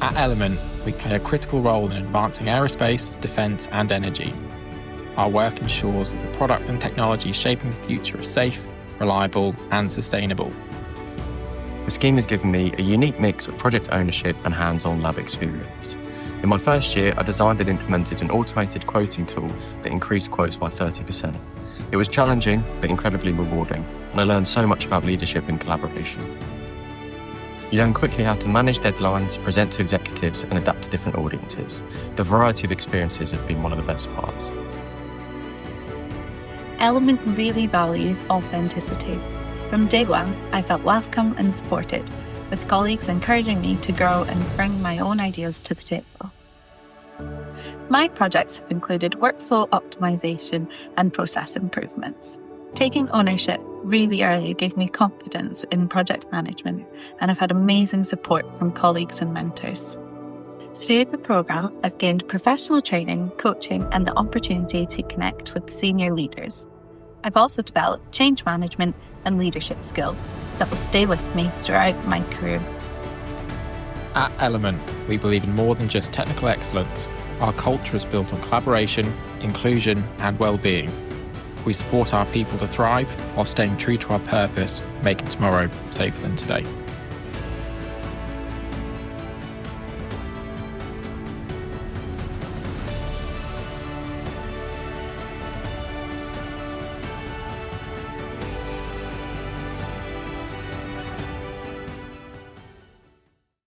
At Element, we play a critical role in advancing aerospace, defence and energy. Our work ensures that the product and technology shaping the future are safe, reliable and sustainable. The scheme has given me a unique mix of project ownership and hands-on lab experience. In my first year, I designed and implemented an automated quoting tool that increased quotes by 30%. It was challenging, but incredibly rewarding, and I learned so much about leadership and collaboration. You learn quickly how to manage deadlines, present to executives, and adapt to different audiences. The variety of experiences have been one of the best parts. Element really values authenticity. From day one, I felt welcome and supported, with colleagues encouraging me to grow and bring my own ideas to the table. My projects have included workflow optimization and process improvements. Taking ownership really early gave me confidence in project management, and I've had amazing support from colleagues and mentors. Through the programme, I've gained professional training, coaching, and the opportunity to connect with senior leaders. I've also developed change management and leadership skills that will stay with me throughout my career. At Element, we believe in more than just technical excellence. Our culture is built on collaboration, inclusion and well-being. We support our people to thrive while staying true to our purpose, making tomorrow safer than today.